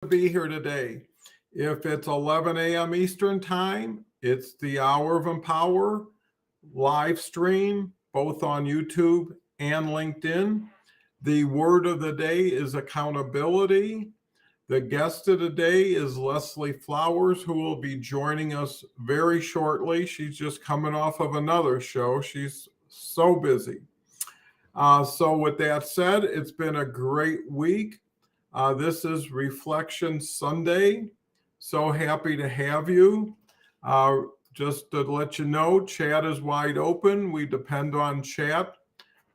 be here today. If it's 11 a.m. Eastern Time, it's the Hour of Empower live stream, both on YouTube and LinkedIn. The word of the day is accountability. The guest of the day is Leslie Flowers, who will be joining us very shortly. She's just coming off of another show. She's so busy. So, with that said, it's been a great week. This is Reflection Sunday. So happy to have you. Uh, just to let you know, chat is wide open. We depend on chat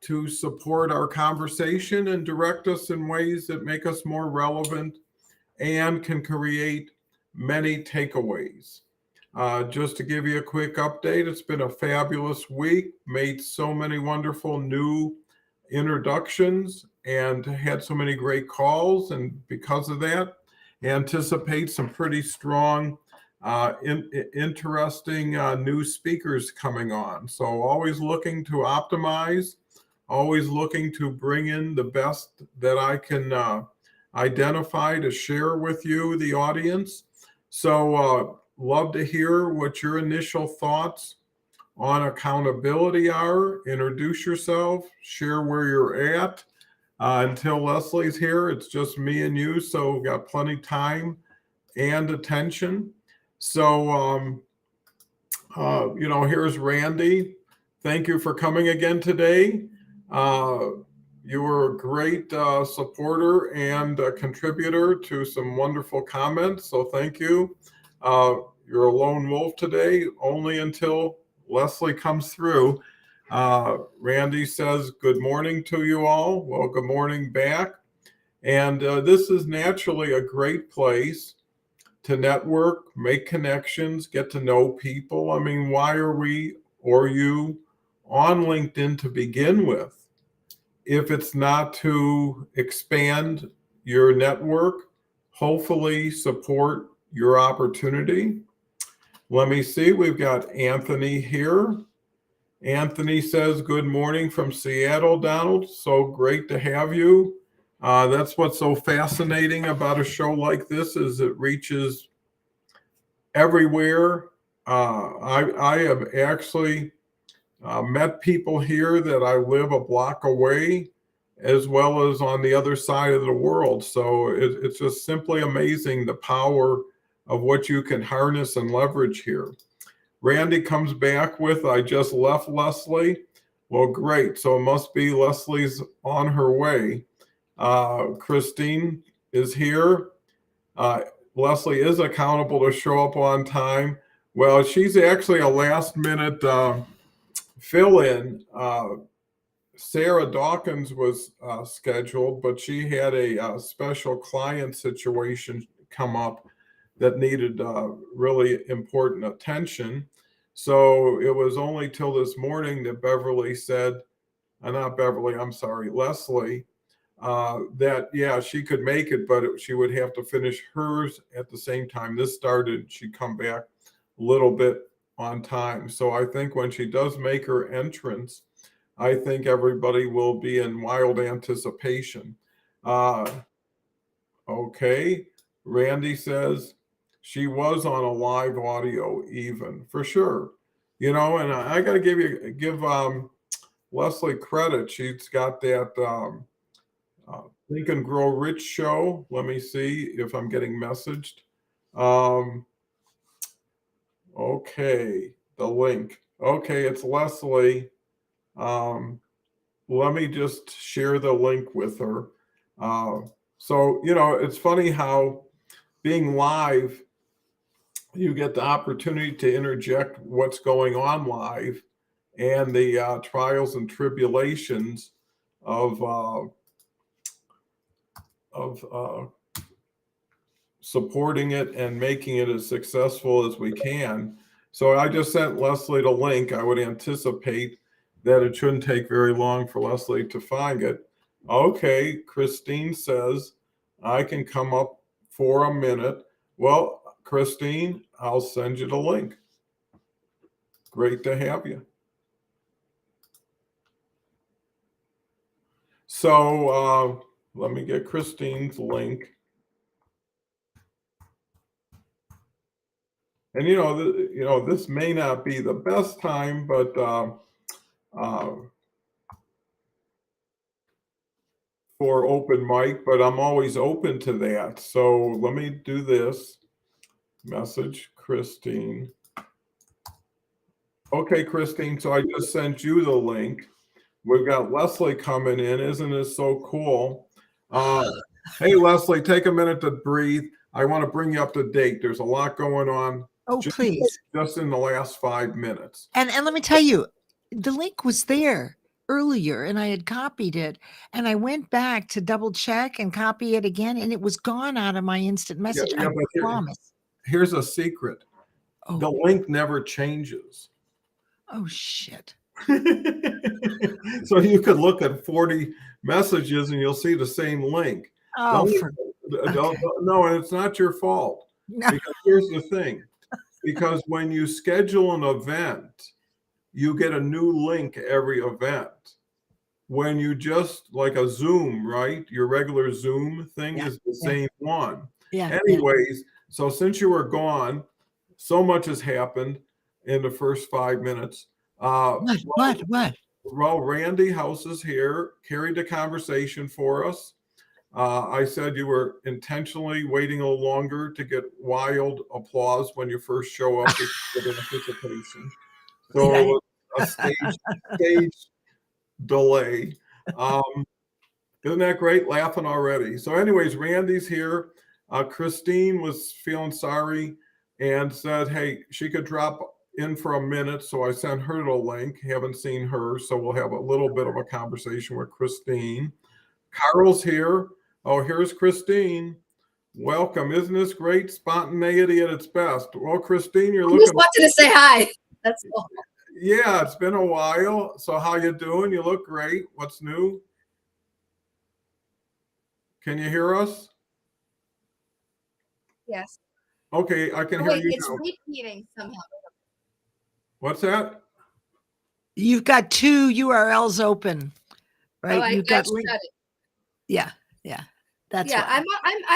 to support our conversation and direct us in ways that make us more relevant and can create many takeaways. Just to give you a quick update, it's been a fabulous week, made so many wonderful new introductions and had so many great calls. And because of that, anticipate some pretty strong, interesting new speakers coming on. So always looking to optimize, always looking to bring in the best that I can identify to share with you, the audience. So love to hear what your initial thoughts on accountability are. Introduce yourself, share where you're at. Until Leslie's here, it's just me and you, so we've got plenty time and attention. So, here's Randy. Thank you for coming again today. Uh, you were a great supporter and contributor to some wonderful comments, so thank you. You're a lone wolf today, only until Leslie comes through. Randy says, good morning to you all. Well, good morning back. And this is naturally a great place to network, make connections, get to know people. I mean, why are we or you on LinkedIn to begin with if it's not to expand your network, hopefully support your opportunity? Let me see, we've got Anthony here. Anthony says, good morning from Seattle, Donald. So great to have you. That's what's so fascinating about a show like this is it reaches everywhere. I have actually met people here that I live a block away, as well as on the other side of the world. So it's just simply amazing the power of what you can harness and leverage here. Randy comes back with, I just left Leslie. Well, great. So it must be Leslie's on her way. Christine is here. Leslie is accountable to show up on time. Well, she's actually a last minute fill in. Sarah Dawkins was scheduled, but she had a special client situation come up that needed really important attention. So it was only till this morning that Beverly said, not Beverly, I'm sorry, Leslie, that, yeah, she could make it, but she would have to finish hers at the same time this started. She'd come back a little bit on time. So I think when she does make her entrance, I think everybody will be in wild anticipation. Okay. Randy says she was on a live audio even for sure. And I got to give Leslie credit. She's got that Think and Grow Rich show. Let me see if I'm getting messaged. Okay, the link. Okay, it's Leslie. Let me just share the link with her. So, it's funny how being live, you get the opportunity to interject what's going on live and the trials and tribulations of supporting it and making it as successful as we can. So I just sent Leslie the link. I would anticipate that it shouldn't take very long for Leslie to find it. Okay, Christine says, I can come up for a minute. Well, Christine, I'll send you the link. Great to have you. So let me get Christine's link. And this may not be the best time, but uh, for open mic, but I'm always open to that. So let me do this. Message Christine. Okay, Christine, so I just sent you the link. We've got Leslie coming in. Isn't it so cool? Hey, Leslie, take a minute to breathe. I want to bring you up to date. There's a lot going on. Oh, please. Just in the last 5 minutes. And let me tell you, the link was there earlier and I had copied it and I went back to double check and copy it again and it was gone out of my instant message. I promise. Here's a secret. Oh. The link never changes. Oh, shit. So you could look at 40 messages and you'll see the same link. Oh, no, and it's not your fault. No. Because here's the thing. Because when you schedule an event, you get a new link every event. When you just like a Zoom, right? Your regular Zoom thing is the same one. Yeah. Anyways, so since you were gone, so much has happened in the first 5 minutes. What? Well, Randy House is here, carried the conversation for us. I said you were intentionally waiting a little longer to get wild applause when you first show up with anticipation. So a stage delay. Isn't that great? Laughing already. So anyways, Randy's here. Christine was feeling sorry and said, hey, she could drop in for a minute. So I sent her the link. Haven't seen her. So we'll have a little bit of a conversation with Christine. Carol's here. Oh, here's Christine. Welcome. Isn't this great? Spontaneity at its best. Well, Christine, you're looking. I just wanted to say hi. That's all. Yeah, it's been a while. So how you doing? You look great. What's new? Can you hear us? Yes. Okay, I can hear you it's now. repeating somehow. What's that? You've got 2 URLs open, right? Oh, You've got shut it. Yeah. That's I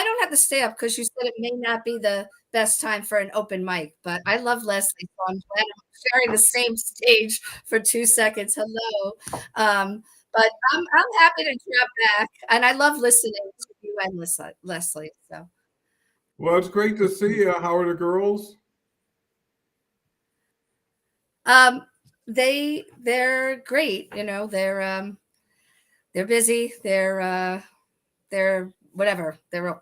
don't have to stay up because you said it may not be the best time for an open mic, but I love Leslie, so I'm glad I'm sharing the same stage for 2 seconds. Hello. But I'm happy to drop back, and I love listening to you and Leslie. So. Well, it's great to see you. How are the girls? They're great. They're busy. They're whatever. They're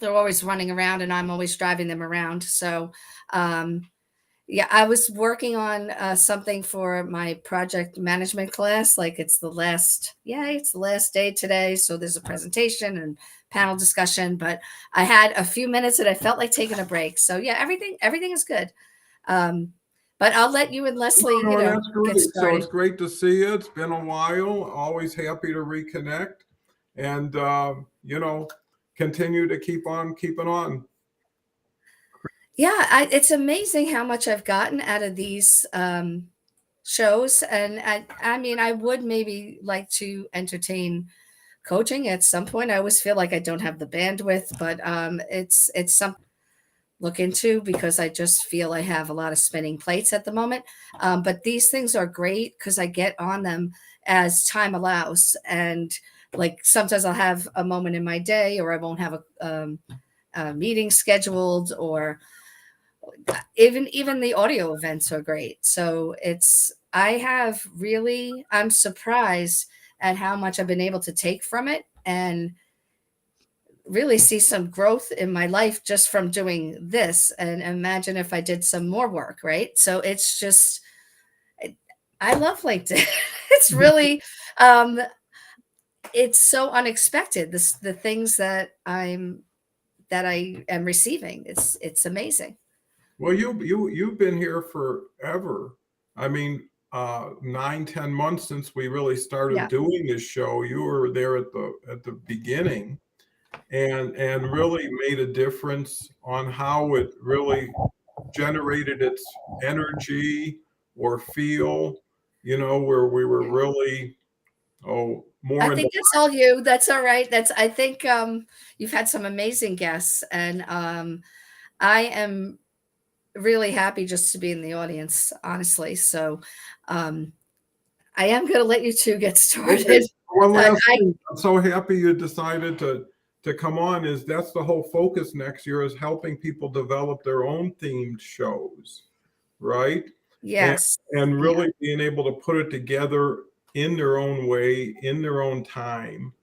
always running around and I'm always driving them around. So, I was working on something for my project management class. Like it's the last day today. So there's a presentation and panel discussion, but I had a few minutes and I felt like taking a break. So everything is good. But I'll let you and Leslie, get started. So it's great to see you. It's been a while. Always happy to reconnect. And, continue to keep on keeping on. Yeah, it's amazing how much I've gotten out of these shows. And I would maybe like to entertain coaching at some point. I always feel like I don't have the bandwidth, but it's something to look into because I just feel I have a lot of spinning plates at the moment. But these things are great because I get on them as time allows. And like sometimes I'll have a moment in my day or I won't have a meeting scheduled, or even the audio events are great. So I'm surprised at how much I've been able to take from it and really see some growth in my life just from doing this. And imagine if I did some more work, right? So it's just, I love LinkedIn. It's really, it's so unexpected. The things that I am receiving. It's amazing. Well, you've been here forever. I mean, 9-10 months since we really started doing this show. You were there at the beginning, and really made a difference on how it really generated its energy or feel. Where we were really more. I think that's all you. That's all right. I think you've had some amazing guests, and I am really happy just to be in the audience, honestly. So I am going to let you two get started. Okay. One last I- thing. I'm so happy you decided to come on. Is that's the whole focus next year, is helping people develop their own themed shows, right? Yes. And really being able to put it together in their own way, in their own time,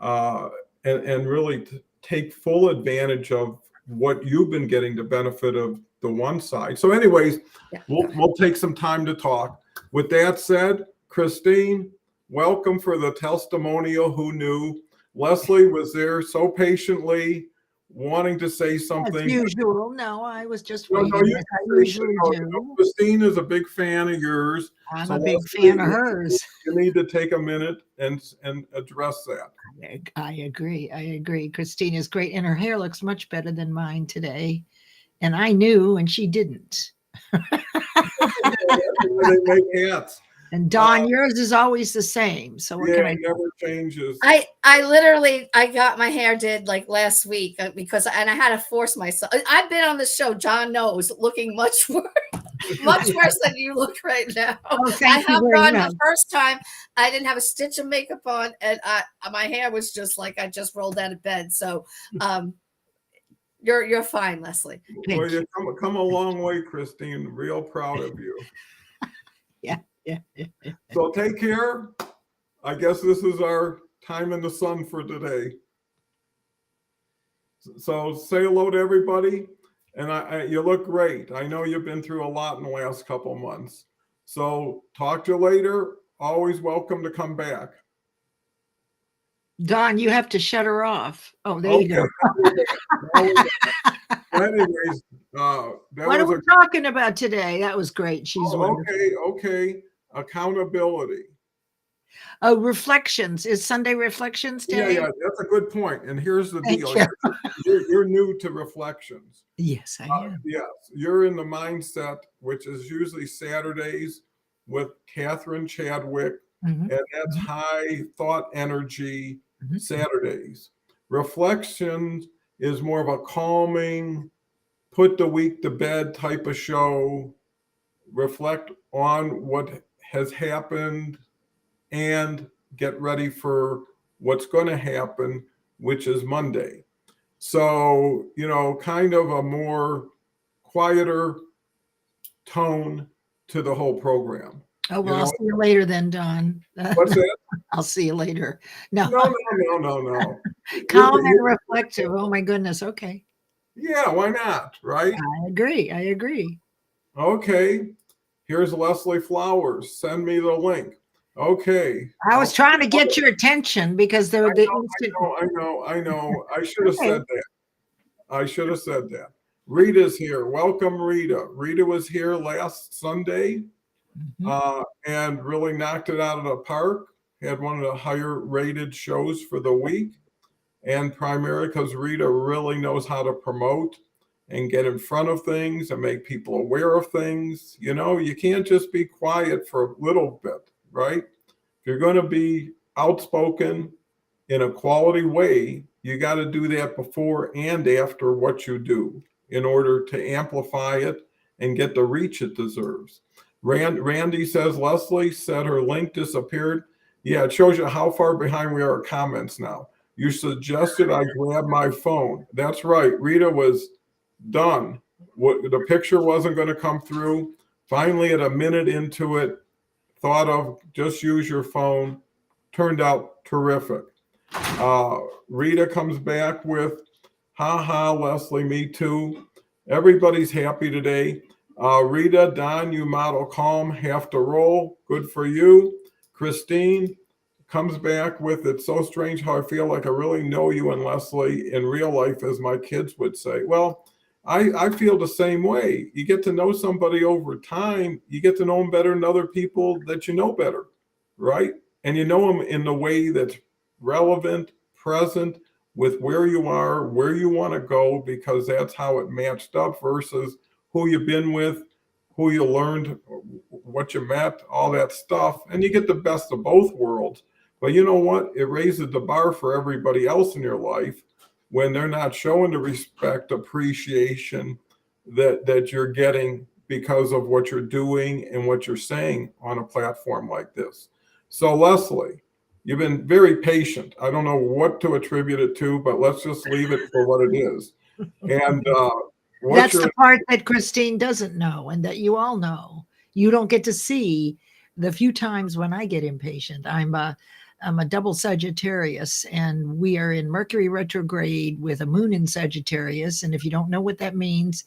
and really take full advantage of what you've been getting the benefit of the one side. So anyways, Yeah. we'll take some time to talk. With that said, Christine, welcome for the testimonial. Who knew? Leslie was there so patiently, wanting to say As something. usual. No, I was just No, waiting. no, you as I can say, usually do. Christine is a big fan of yours. I'm So a big Leslie, fan of hers. You need to take a minute and address that. I agree. I agree. Christina's great, and her hair looks much better than mine today. And I knew, and she didn't. They make hats. And Dawn, yours is always the same. So what Yeah, can I it never changes. I literally got my hair did like last week because I had to force myself. I've been on the show, John knows, looking much worse, much worse than you look right now. Oh, I thank you have very gone much. the first time. I didn't have a stitch of makeup on, and my hair was just like I just rolled out of bed. So, you're fine, Leslie. Thank Well, you come a long way, Christine. Real proud of you. Yeah. So take care. I guess this is our time in the sun for today. So say hello to everybody. And you look great. I know you've been through a lot in the last couple of months. So talk to you later. Always welcome to come back. Dawn, you have to shut her off. Oh, there you go. Anyways, What are we talking about today? That was great. She's wonderful. Okay. Accountability. Oh, reflections. Is Sunday Reflections Day? Yeah, that's a good point. And here's the Thank deal. you. You're new to reflections. Yes, I am. Yes, you're in the mindset, which is usually Saturdays with Catherine Chadwick, Mhm. and that's high thought energy Mhm. Saturdays. Reflections is more of a calming, put the week to bed type of show. Reflect on what has happened and get ready for what's going to happen, which is Monday. So, kind of a more quieter tone to the whole program. Oh, well, I'll see you later then, Dawn. What's that? I'll see you later. No. No. Calm and reflective. Oh my goodness. Okay. Yeah, why not? Right? I agree. Okay. Here's Leslie Flowers. Send me the link. Okay. I was trying to get your attention because there were the I know. I should have said that. Rita's here. Welcome, Rita. Rita was here last Sunday and really knocked it out of the park. Had one of the higher rated shows for the week. And primarily because Rita really knows how to promote and get in front of things and make people aware of things. You can't just be quiet for a little bit, right? If you're going to be outspoken in a quality way, you got to do that before and after what you do in order to amplify it and get the reach it deserves. Randy says, Leslie said her link disappeared. Yeah, it shows you how far behind we are at comments now. You suggested I grab my phone. That's right. Rita was done. The picture wasn't going to come through. Finally, at a minute into it, thought of just use your phone. Turned out terrific. Rita comes back with, haha, Leslie, me too. Everybody's happy today. Rita, Don, you model calm, have to roll. Good for you. Christine comes back with, it's so strange how I feel like I really know you and Leslie in real life, as my kids would say. Well, I feel the same way. You get to know somebody over time. You get to know them better than other people that you know better, right? And you know them in the way that's relevant, present, with where you are, where you want to go, because that's how it matched up versus who you've been with, who you learned, what you met, all that stuff. And you get the best of both worlds. But you know what? It raises the bar for everybody else in your life when they're not showing the respect, appreciation, that you're getting because of what you're doing and what you're saying on a platform like this. So Leslie, you've been very patient. I don't know what to attribute it to, but let's just leave it for what it is. And what's That's your the part that Christine doesn't know and that you all know. You don't get to see the few times when I get impatient. I'm a double Sagittarius, and we are in Mercury retrograde with a moon in Sagittarius. And if you don't know what that means,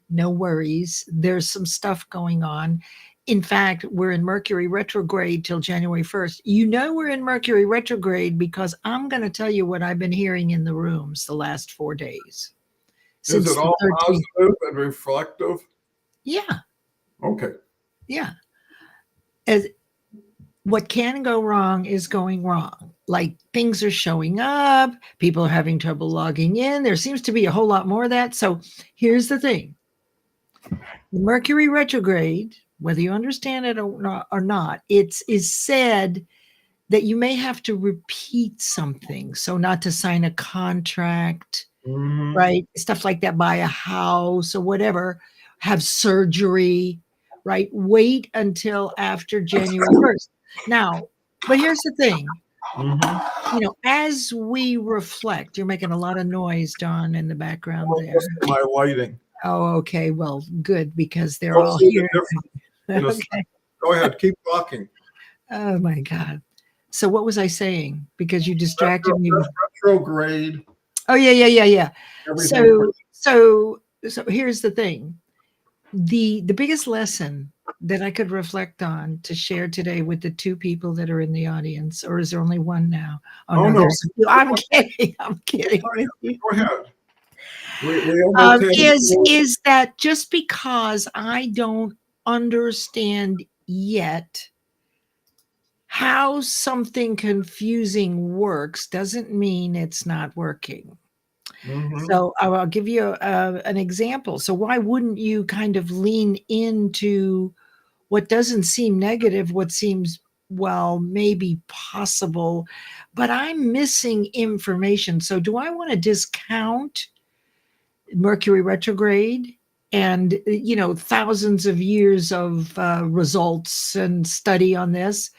no worries. There's some stuff going on. In fact, we're in Mercury retrograde till January 1st. You know we're in Mercury retrograde because I'm going to tell you what I've been hearing in the rooms the last 4 days. is it all the 13th. positive and reflective? Yeah, Okay. yeah. As what can go wrong is going wrong. Like things are showing up, people are having trouble logging in. There seems to be a whole lot more of that. So here's the thing. Mercury retrograde, whether you understand it or not, it is said that you may have to repeat something. So not to sign a contract, right? Stuff like that, buy a house or whatever, have surgery, right? Wait until after January 1st. Now, but here's the thing. You know, as we reflect, you're making a lot of noise, Don, in the background Well, there. just my lighting. Oh, okay. Well, good, because they're Don't all see the here. difference. Just Okay. go ahead, keep talking. Oh my God. So what was I saying? Because you distracted me. Retrograde. Oh yeah. Everything. So here's the thing. The biggest lesson that I could reflect on to share today with the two people that are in the audience, or is there only one now? Oh, no. There's two. I'm kidding. I'm kidding with you. Go ahead. We almost had Is that just because I don't understand yet how something confusing works doesn't mean it's not working. So I'll give you an example. So why wouldn't you kind of lean into what doesn't seem negative, what seems, well, maybe possible, but I'm missing information. So do I want to discount Mercury retrograde and, you know, thousands of years of results and study on this?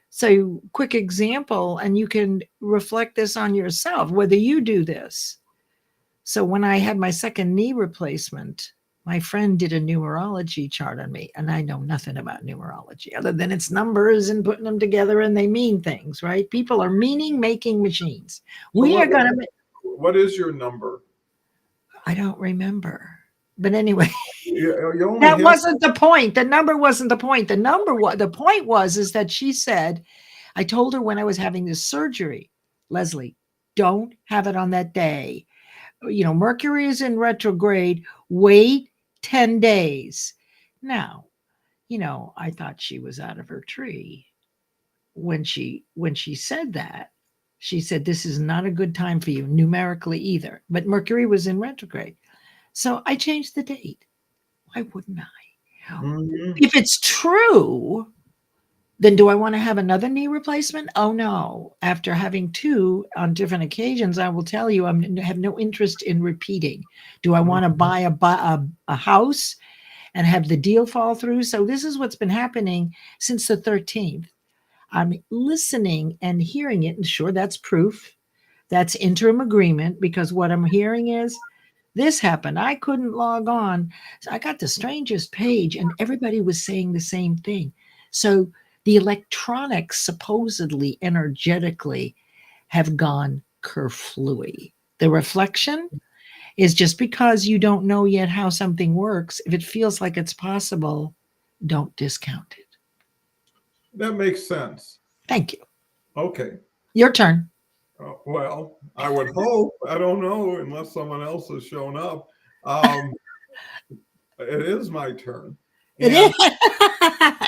So quick example, and you can reflect this on yourself, whether you do this. So when I had my second knee replacement, my friend did a numerology chart on me, and I know nothing about numerology other than it's numbers and putting them together, and they mean things, right? People are meaning-making machines. We are going to... What is your number? I don't remember. But anyway, You only that have- wasn't the point. The number wasn't the point. The point was that she said, I told her when I was having this surgery, Leslie, don't have it on that day. You know, Mercury is in retrograde. Wait 10 days. Now, you know, I thought she was out of her tree when she said that. She said, this is not a good time for you numerically either. But Mercury was in retrograde. So I changed the date. Why wouldn't I? If it's true, then do I want to have another knee replacement? Oh, no. After having two on different occasions, I will tell you I have no interest in repeating. Do I want to buy a house and have the deal fall through? So this is what's been happening since the 13th. I'm listening and hearing it, and sure, that's proof. That's interim agreement, because what I'm hearing is this happened. I couldn't log on. So I got the strangest page, and everybody was saying the same thing. So the electronics supposedly energetically have gone kerflooey. The reflection is just because you don't know yet how something works. If it feels like it's possible, don't discount it. That makes sense. Thank you. Okay. Your turn. Well, I would hope. I don't know unless someone else has shown up. It is my turn. It is.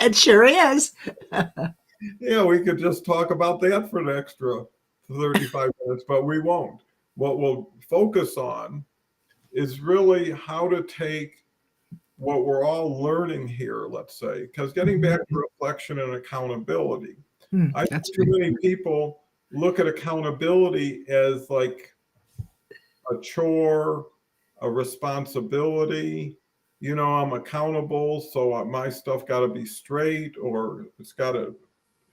It sure is. Yeah, we could just talk about that for an extra 35 minutes, but we won't. What we'll focus on is really how to take what we're all learning here, let's say, because getting back to reflection and accountability, I think too many people look at accountability as like a chore, a responsibility, I'm accountable, so my stuff got to be straight, or it's got to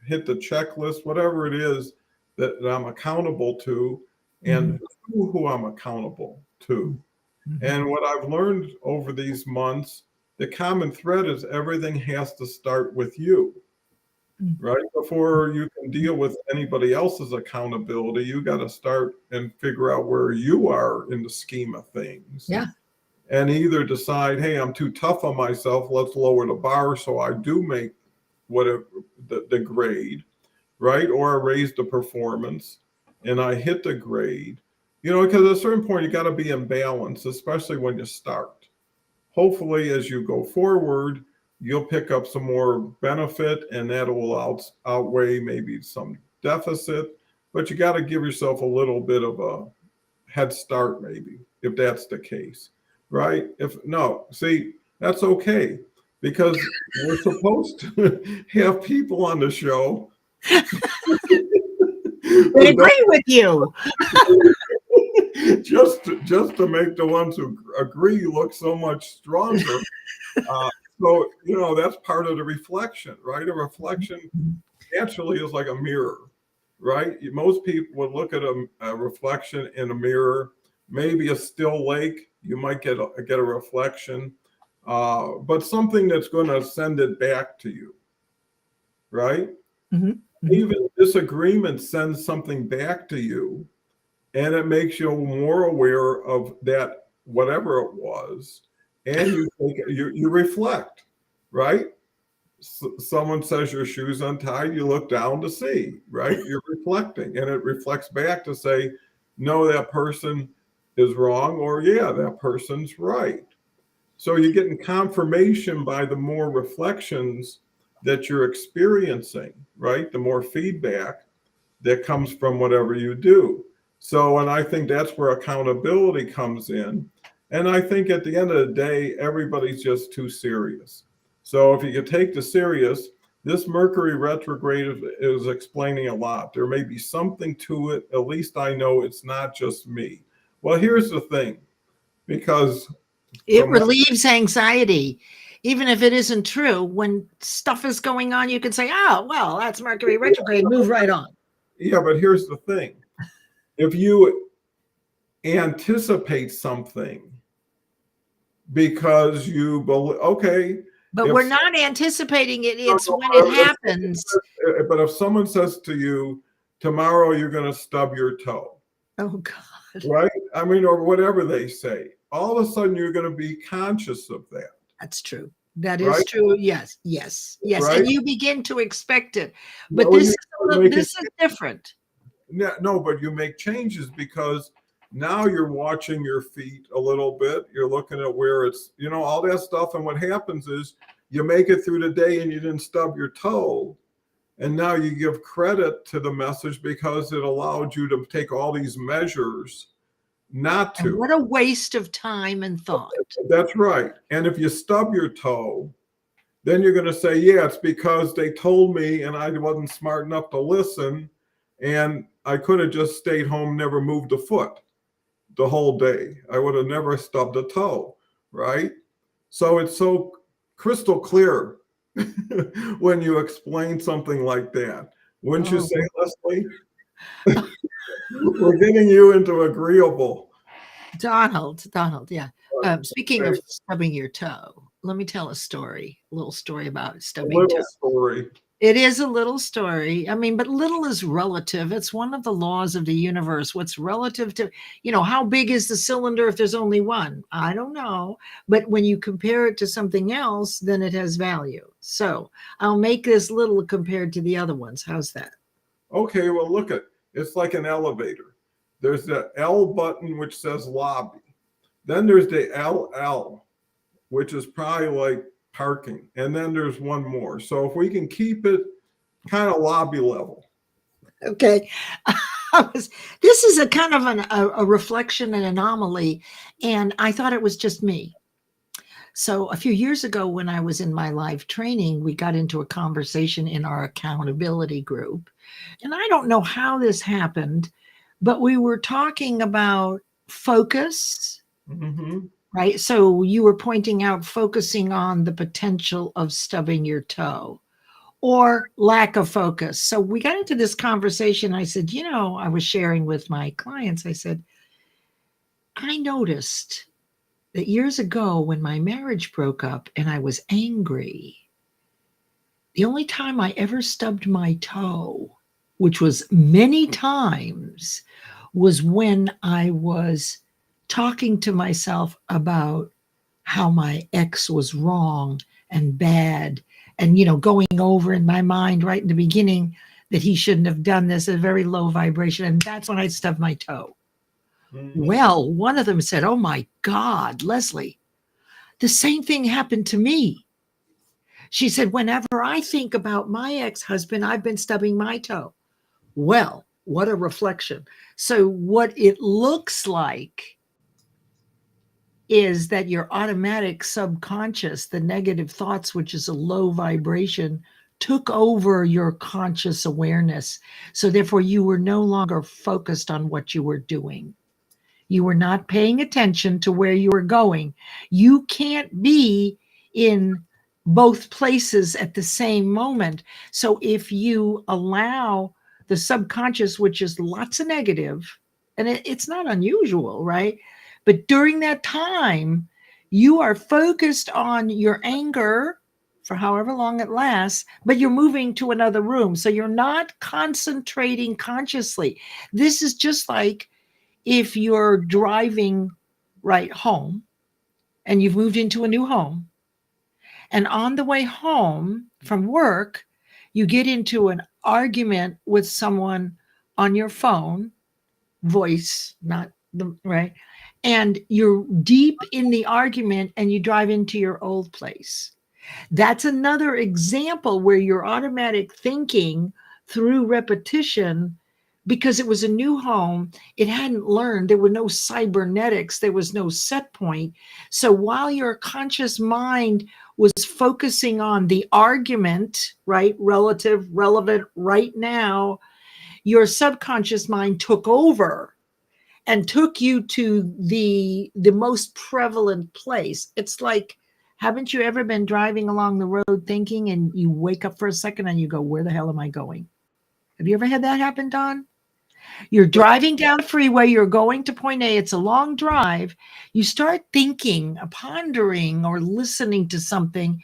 hit the checklist, whatever it is that I'm accountable to, and who I'm accountable to. And what I've learned over these months, the common thread is everything has to start with you, right? Before you can deal with anybody else's accountability, you got to start and figure out where you are in the scheme of things. Yeah. And either decide, hey, I'm too tough on myself, let's lower the bar so I do make whatever the grade, right? Or I raise the performance and I hit the grade. Because at a certain point, you got to be in balance, especially when you start. Hopefully, as you go forward, you'll pick up some more benefit, and that will outweigh maybe some deficit. But you got to give yourself a little bit of a head start, maybe, if that's the case, right? That's okay, because we're supposed to have people on the show I agree with you. just to make the ones who agree look so much stronger. So that's part of the reflection, right? A reflection naturally is like a mirror, right? Most people would look at a reflection in a mirror, maybe a still lake. You might get a reflection, but something that's going to send it back to you, right? Even disagreement sends something back to you, and it makes you more aware of that, whatever it was, and you reflect, right? Someone says your shoe's untied, you look down to see, right? You're reflecting, and it reflects back to say, no, that person is wrong, or yeah, that person's right. So you're getting confirmation by the more reflections that you're experiencing, right? The more feedback that comes from whatever you do. So, and I think that's where accountability comes in. And I think at the end of the day, everybody's just too serious. So if you could take the serious, this Mercury retrograde is explaining a lot. There may be something to it. At least I know it's not just me. Well, here's the thing, because it relieves anxiety. Even if it isn't true, when stuff is going on, you can say, oh, well, that's Mercury retrograde, move right on. Yeah, but here's the thing. If you anticipate something because you believe, okay. But we're not anticipating it. It's when it happens. But if someone says to you, tomorrow you're going to stub your toe. Oh, God. Right? I mean, or whatever they say. All of a sudden, you're going to be conscious of that. That's true. That is true. Yes. Right? And you begin to expect it. But this is different. No, but you make changes because now you're watching your feet a little bit. You're looking at where it's, all that stuff. And what happens is you make it through the day and you didn't stub your toe. And now you give credit to the message because it allowed you to take all these measures not to. And what a waste of time and thought. That's right. And if you stub your toe, then you're going to say, yeah, it's because they told me and I wasn't smart enough to listen. And I could have just stayed home, never moved a foot the whole day. I would have never stubbed a toe, right? So it's so crystal clear when you explain something like that. Wouldn't you say, Leslie? We're getting you into agreeable. Donald, yeah. Speaking of stubbing your toe, let me tell a little story about stubbing toe. Story. It is a little story. I mean, but little is relative. It's one of the laws of the universe. What's relative to, how big is the cylinder if there's only one? I don't know. But when you compare it to something else, then it has value. So I'll make this little compared to the other ones. How's that? Okay, well, look at it's like an elevator. There's the L button, which says lobby. Then there's the LL, which is probably like parking. And then there's one more. So if we can keep it kind of lobby level. Okay. This is a kind of a reflection, an anomaly. And I thought it was just me. So a few years ago, when I was in my live training, we got into a conversation in our accountability group. And I don't know how this happened, but we were talking about focus, right? So you were pointing out focusing on the potential of stubbing your toe or lack of focus. So we got into this conversation. I said, I was sharing with my clients, I said, I noticed that years ago when my marriage broke up and I was angry, the only time I ever stubbed my toe, which was many times, was when I was talking to myself about how my ex was wrong and bad, and going over in my mind right in the beginning that he shouldn't have done this, a very low vibration, and that's when I stubbed my toe. Well, one of them said, "Oh my God, Leslie, the same thing happened to me." She said, "Whenever I think about my ex-husband, I've been stubbing my toe." Well, what a reflection. So what it looks like is that your automatic subconscious, the negative thoughts, which is a low vibration, took over your conscious awareness. So therefore, you were no longer focused on what you were doing. You were not paying attention to where you were going. You can't be in both places at the same moment. So if you allow the subconscious, which is lots of negative, and it's not unusual, right? But during that time, you are focused on your anger for however long it lasts, but you're moving to another room. So you're not concentrating consciously. This is just like if you're driving right home and you've moved into a new home, and on the way home from work, you get into an argument with someone on your phone, voice, not the right, and you're deep in the argument and you drive into your old place. That's another example where your automatic thinking through repetition, because it was a new home, it hadn't learned, there were no cybernetics, there was no set point. So while your conscious mind was focusing on the argument, right, relative, relevant, right now, your subconscious mind took over and took you to the most prevalent place. It's like, haven't you ever been driving along the road thinking and you wake up for a second and you go, where the hell am I going? Have you ever had that happen, Don? You're driving down the freeway, you're going to point A, it's a long drive. You start thinking, pondering, or listening to something,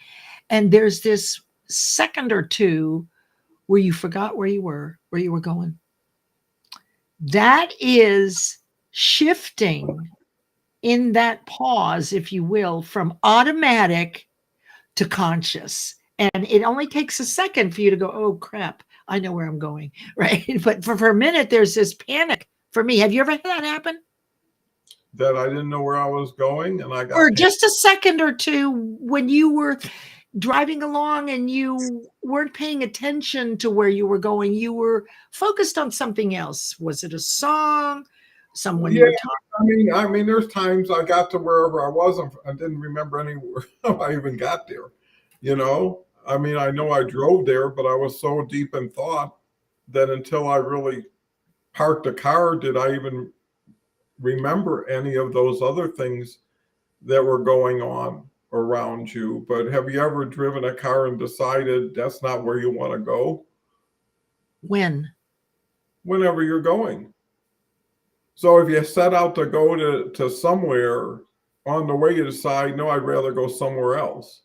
and there's this second or two where you forgot where you were going. That is shifting in that pause, if you will, from automatic to conscious. And it only takes a second for you to go, oh crap, I know where I'm going, right? But for a minute, there's this panic for me. Have you ever had that happen? That I didn't know where I was going, and I got Or just a second or two when you were driving along and you weren't paying attention to where you were going. You were focused on something else. Was it a song? Someone you were talking? I mean, there's times I got to wherever I was, and I didn't remember anywhere how I even got there. I mean, I know I drove there, but I was so deep in thought that until I really parked the car, did I even remember any of those other things that were going on around you. But have you ever driven a car and decided that's not where you want to go? When? Whenever you're going. So if you set out to go to somewhere, on the way you decide, no, I'd rather go somewhere else.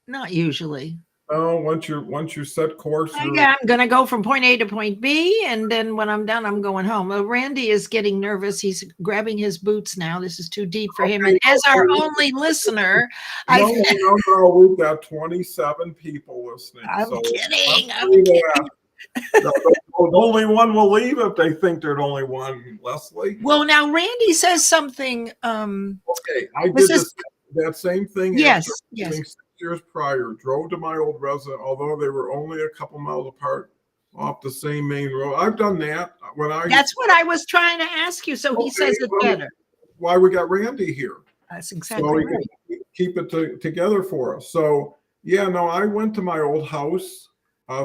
Not usually. Oh, once you set course, I'm going to go from point A to point B, and then when I'm done, I'm going home. Randy is getting nervous. He's grabbing his boots now. This is too deep for him. And as our only listener, no, we've got 27 people listening. I'm kidding. The only one will leave if they think there's only one, Leslie. Well, now Randy says something. Okay, I did that same thing. Yes. 6 years prior, drove to my old residence, although they were only a couple miles apart off the same main road. I've done that That's what I was trying to ask you. So he says it better. Why we got Randy here. That's exactly right. Keep it together for us. So yeah, no, I went to my old house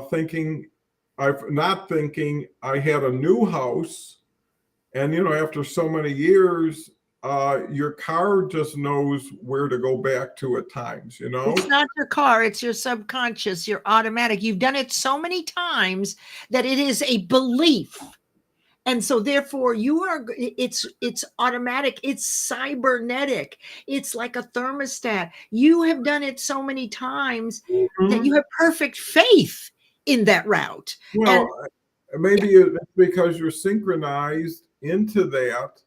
thinking I had a new house. And, after so many years, your car just knows where to go back to at times, you know? It's not your car, it's your subconscious, your automatic. You've done it so many times that it is a belief. And so therefore it's automatic, it's cybernetic. It's like a thermostat. You have done it so many times that you have perfect faith in that route. Well, maybe it's because you're synchronized into that,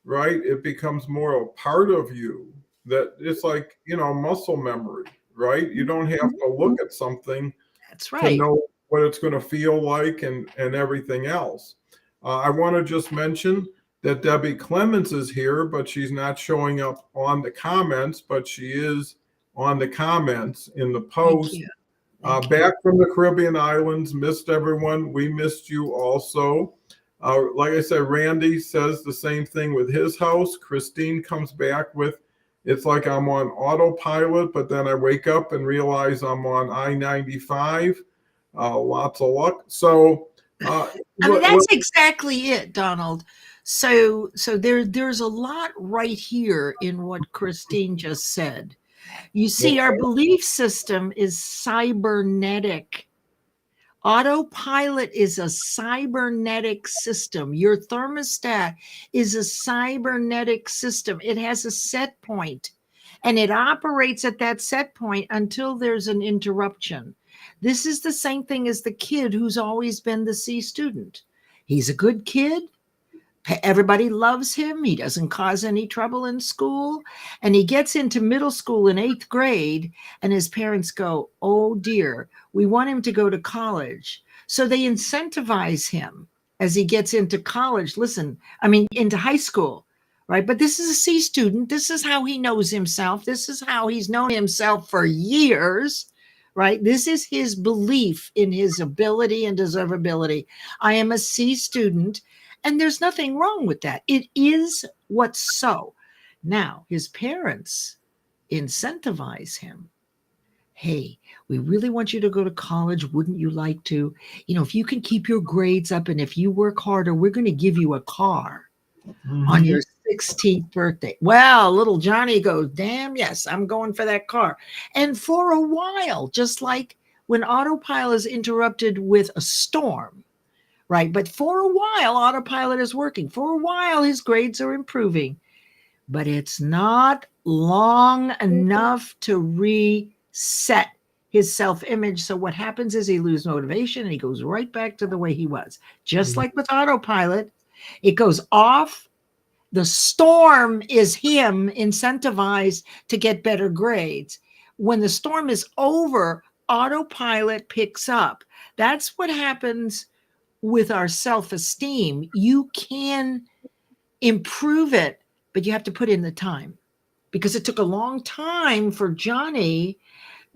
right? It becomes more a part of you, that it's like, you know, muscle memory, right? You don't have to look at something That's to right. know what it's going to feel like and everything else. I want to just mention that Debbie Clemens is here, but she's not showing up on the comments, but she is on the comments in the Thank post. you. Back from the Caribbean islands, missed everyone. We missed you also. Like I said, Randy says the same thing with his house. Christine comes back with, it's like I'm on autopilot, but then I wake up and realize I'm on I-95. Lots of luck. So, I mean, that's exactly it, Donald. So there's a lot right here in what Christine just said. You see, our belief system is cybernetic. Autopilot is a cybernetic system. Your thermostat is a cybernetic system. It has a set point, and it operates at that set point until there's an interruption. This is the same thing as the kid who's always been the C student. He's a good kid. Everybody loves him. He doesn't cause any trouble in school. And he gets into middle school in 8th grade, and his parents go, "Oh dear, we want him to go to college." So they incentivize him as he gets into college. Into high school, right? But this is a C student. This is how he knows himself. This is how he's known himself for years, right? This is his belief in his ability and deservability. I am a C student. And there's nothing wrong with that. It is what's so. Now, his parents incentivize him. Hey, we really want you to go to college. Wouldn't you like to? You know, if you can keep your grades up and if you work harder, we're going to give you a car on your 16th birthday. Well, little Johnny goes, damn, yes, I'm going for that car. And for a while, just like when autopilot is interrupted with a storm, right? But for a while, autopilot is working. For a while, his grades are improving. But it's not long enough to reset his self-image. So what happens is he loses motivation and he goes right back to the way he was. Just like with autopilot, it goes off. The storm is him incentivized to get better grades. When the storm is over, autopilot picks up. That's what happens with our self-esteem. You can improve it, but you have to put in the time, because it took a long time for Johnny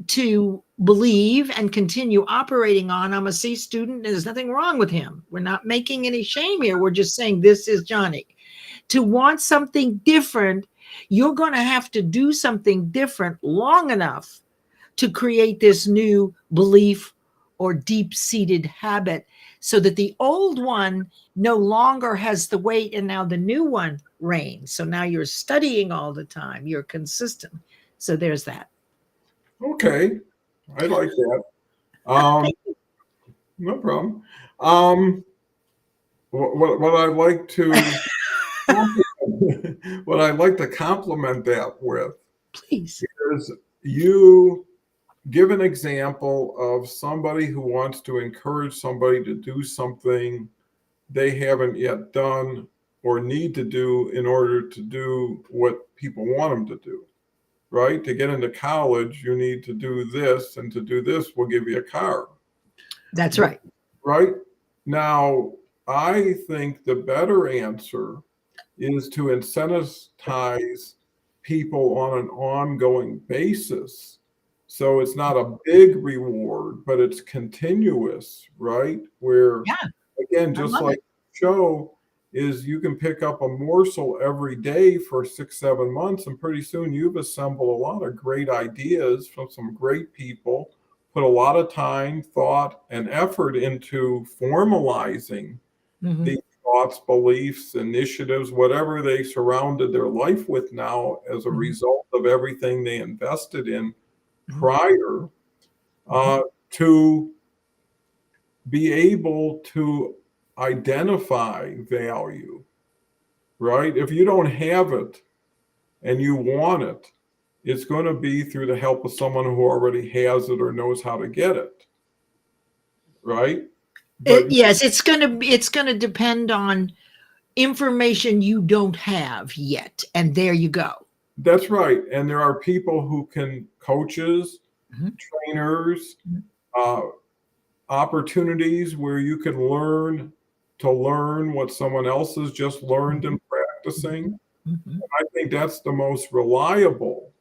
to believe and continue operating on, I'm a C student and there's nothing wrong with him. We're not making any shame here. We're just saying this is Johnny. To want something different, you're going to have to do something different long enough to create this new belief or deep-seated habit, so that the old one no longer has the weight and now the new one reigns. So now you're studying all the time. You're consistent. So there's that. Okay. I like that. No problem. What I like to what I like to compliment that with, Please, is you give an example of somebody who wants to encourage somebody to do something they haven't yet done or need to do in order to do what people want them to do, right? To get into college, you need to do this, and to do this, we'll give you a car. That's right. Right? Now, I think the better answer is to incentivize people on an ongoing basis. So it's not a big reward, but it's continuous, right? Where, again, just like the show is, you can pick up a morsel every day for 6-7 months, and pretty soon you've assembled a lot of great ideas from some great people, put a lot of time, thought, and effort into formalizing these thoughts, beliefs, initiatives, whatever they surrounded their life with now as a result of everything they invested in prior, to be able to identify value, right? If you don't have it and you want it, it's going to be through the help of someone who already has it or knows how to get it, right? But Yes, it's gonna depend on information you don't have yet, and there you go. that's right. And there are people who can, coaches, trainers, opportunities where you can learn what someone else has just learned and practicing. I think that's the most reliable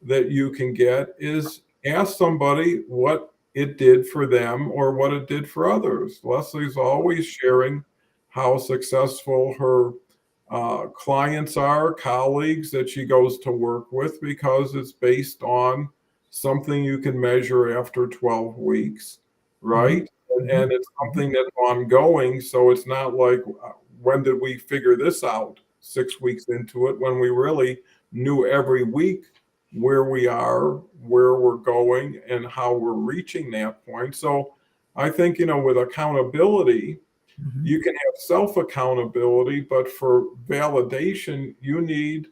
that you can get, is ask somebody what it did for them or what it did for others. Leslie's always sharing how successful her clients are, colleagues that she goes to work with, because it's based on something you can measure after 12 weeks, right? And it's something that's ongoing. So it's not like, when did we figure this out 6 weeks into it, when we really knew every week where we are, where we're going, and how we're reaching that point. So I think, with accountability, you can have self accountability, but for validation, you need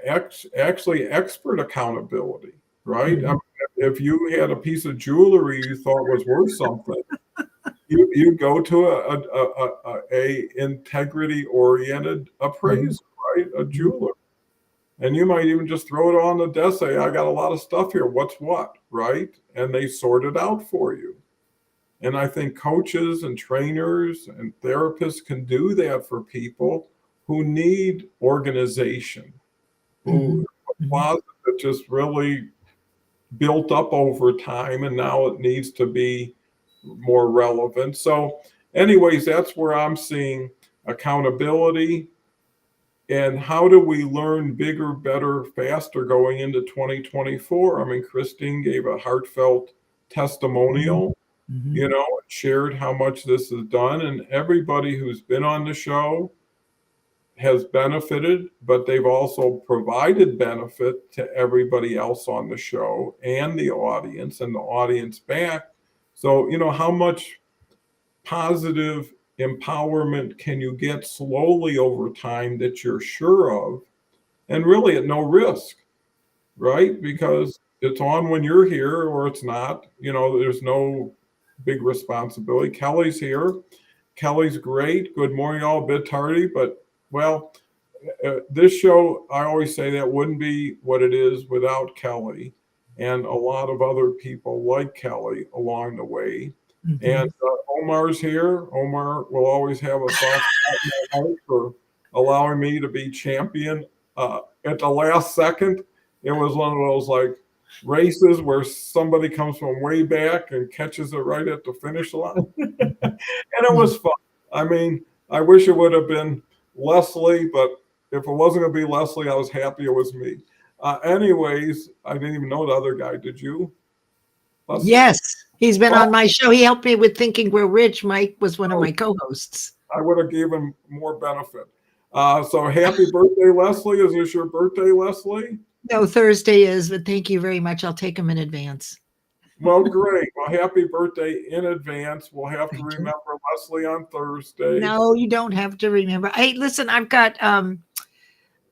actually expert accountability, right? I mean, if you had a piece of jewelry you thought was worth something, you go to a integrity oriented appraiser, right? A jeweler. And you might even just throw it on the desk, say, I got a lot of stuff here. What's what, right? And they sort it out for you. And I think coaches and trainers and therapists can do that for people who need organization, who a closet that just really built up over time, and now it needs to be more relevant. So anyways, that's where I'm seeing accountability. And how do we learn bigger, better, faster going into 2024? I mean, Christine gave a heartfelt testimonial, shared how much this has done. And everybody who's been on the show has benefited, but they've also provided benefit to everybody else on the show and the audience back. So, how much positive empowerment can you get slowly over time that you're sure of, and really at no risk, right? Because it's on when you're here or it's not. There's no big responsibility. Kelly's here. Kelly's great. Good morning, all. A bit tardy, but this show, I always say, that wouldn't be what it is without Kelly and a lot of other people like Kelly along the way. And Omar's here. Omar will always have a soft spot in my heart for allowing me to be champion at the last second. It was one of those races where somebody comes from way back and catches it right at the finish line. And it was fun. I mean, I wish it would have been Leslie, but if it wasn't going to be Leslie, I was happy it was me. Anyways, I didn't even know the other guy. Did you? Leslie? Yes, he's been on my show. He helped me with Thinking We're Rich. Mike was one of my co-hosts. I would have given more benefit. So happy birthday, Leslie. Is this your birthday, Leslie? No, Thursday is, but thank you very much. I'll take him in advance. Well, great. Well, happy birthday in advance. We'll have to remember Leslie on Thursday. No, you don't have to remember. Hey, listen, I've got a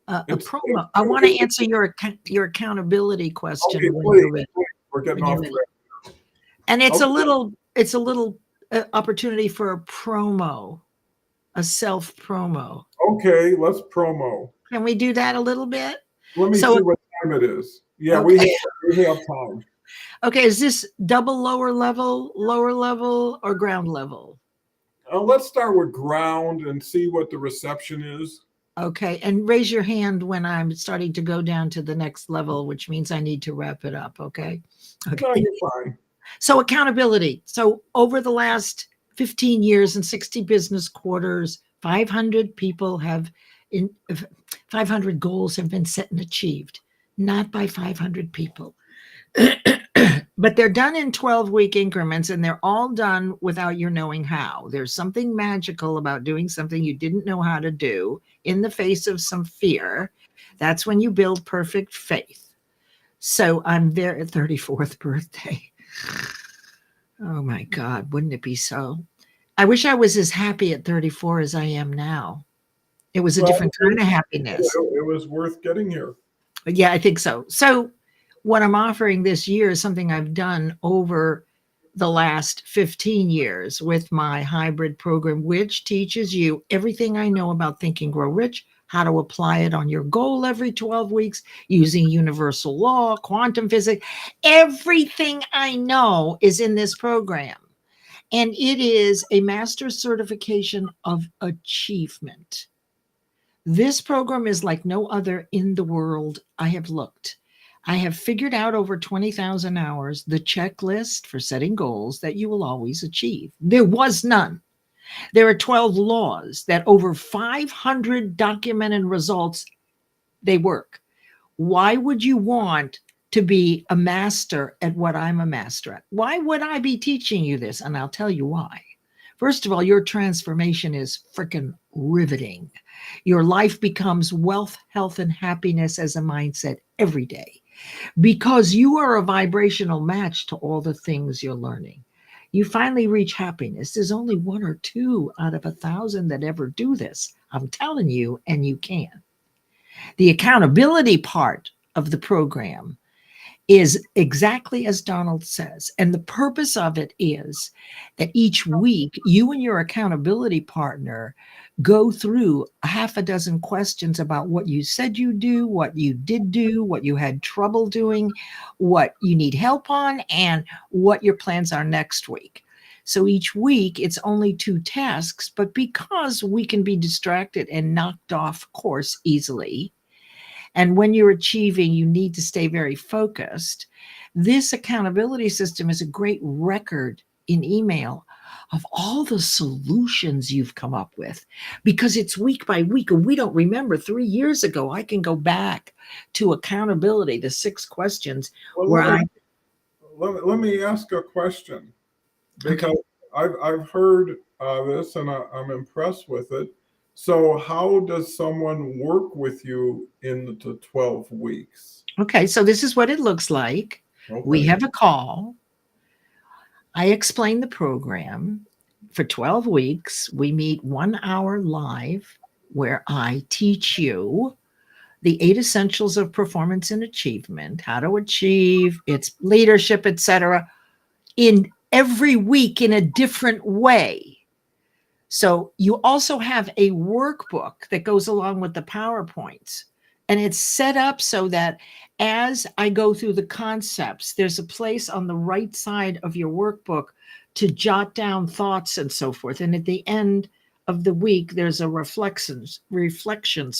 promo. I want to answer your accountability question. Okay, please. We're getting off track. And it's a little opportunity for a promo, a self promo. Okay, let's promo. Can we do that a little bit? Let me see what time it is. Yeah, okay. we have time. Okay, is this double lower level, or ground level? Let's start with ground and see what the reception is. Okay, and raise your hand when I'm starting to go down to the next level, which means I need to wrap it up, okay? No, you're fine. So accountability. So over the last 15 years and 60 business quarters, 500 goals have been set and achieved, not by 500 people, But they're done in 12-week increments, and they're all done without your knowing how. There's something magical about doing something you didn't know how to do in the face of some fear. That's when you build perfect faith. So I'm there at 34th birthday. Oh my God, wouldn't it be so? I wish I was as happy at 34 as I am now. It was a Well, different kind of happiness. it was worth getting here. Yeah, I think so. So what I'm offering this year is something I've done over the last 15 years with my hybrid program, which teaches you everything I know about Think and Grow Rich, how to apply it on your goal every 12 weeks using universal law, quantum physics. Everything I know is in this program. And it is a master's certification of achievement. This program is like no other in the world. I have looked. I have figured out over 20,000 hours the checklist for setting goals that you will always achieve. There was none. There are 12 laws that over 500 documented results, they work. Why would you want to be a master at what I'm a master at? Why would I be teaching you this? And I'll tell you why. First of all, your transformation is freaking riveting. Your life becomes wealth, health, and happiness as a mindset every day because you are a vibrational match to all the things you're learning. You finally reach happiness. There's only 1 or 2 out of 1,000 that ever do this. I'm telling you, and you can. The accountability part of the program is exactly as Donald says. And the purpose of it is that each week you and your accountability partner go through a half a dozen questions about what you said you do, what you did do, what you had trouble doing, what you need help on, and what your plans are next week. So each week it's only 2 tasks, but because we can be distracted and knocked off course easily, and when you're achieving, you need to stay very focused. This accountability system is a great record in email of all the solutions you've come up with because it's week by week. And we don't remember 3 years ago. I can go back to accountability, the 6 questions Well, where let me ask a question because I've heard this and I'm impressed with it. So how does someone work with you in the 12 weeks? okay, so this is what it looks like. Okay. We have a call. I explain the program. For 12 weeks, we meet 1 hour live where I teach you the 8 essentials of performance and achievement, how to achieve its leadership, etc., in every week in a different way. So you also have a workbook that goes along with the PowerPoints. And it's set up so that as I go through the concepts, there's a place on the right side of your workbook to jot down thoughts and so forth. And at the end of the week, there's a reflections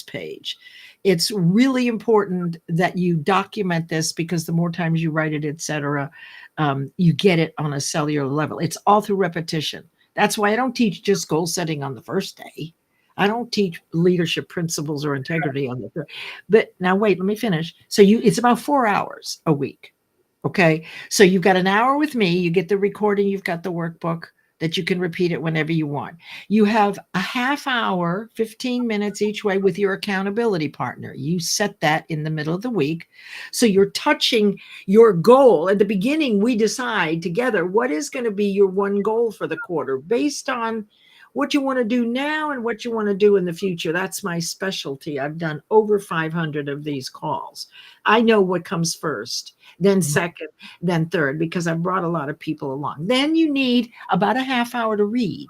page. It's really important that you document this because the more times you write it, etc., you get it on a cellular level. It's all through repetition. That's why I don't teach just goal setting on the first day. I don't teach leadership principles or integrity on the third. But now wait, let me finish. So it's about 4 hours a week. Okay. So you've got an hour with me, you get the recording, you've got the workbook that you can repeat it whenever you want. You have a half hour, 15 minutes each way with your accountability partner. You set that in the middle of the week. So you're touching your goal. At the beginning, we decide together what is going to be your one goal for the quarter based on what you want to do now and what you want to do in the future. That's my specialty. I've done over 500 of these calls. I know what comes first, then second, then third, because I've brought a lot of people along. Then you need about a half hour to read.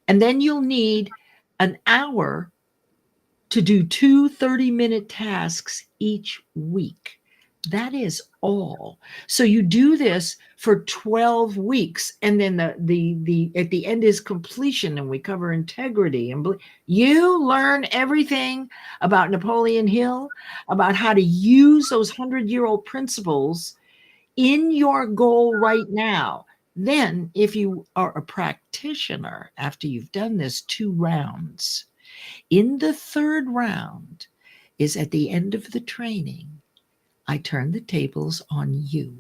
And then you'll need an hour to do 2 30-minute tasks each week. That is all. So you do this for 12 weeks, and then the at the end is completion, and we cover integrity and you learn everything about Napoleon Hill, about how to use those 100-year-old principles in your goal right now. Then, if you are a practitioner, after you've done this 2 rounds, in the 3rd round is at the end of the training. I turn the tables on you.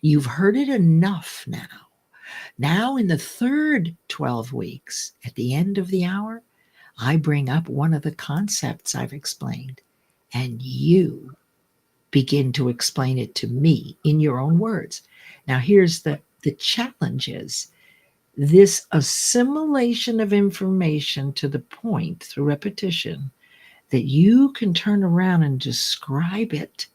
You've heard it enough now. Now, in the third 12 weeks, at the end of the hour, I bring up one of the concepts I've explained, and you begin to explain it to me in your own words. Now, here's the challenge is this assimilation of information to the point through repetition that you can turn around and describe it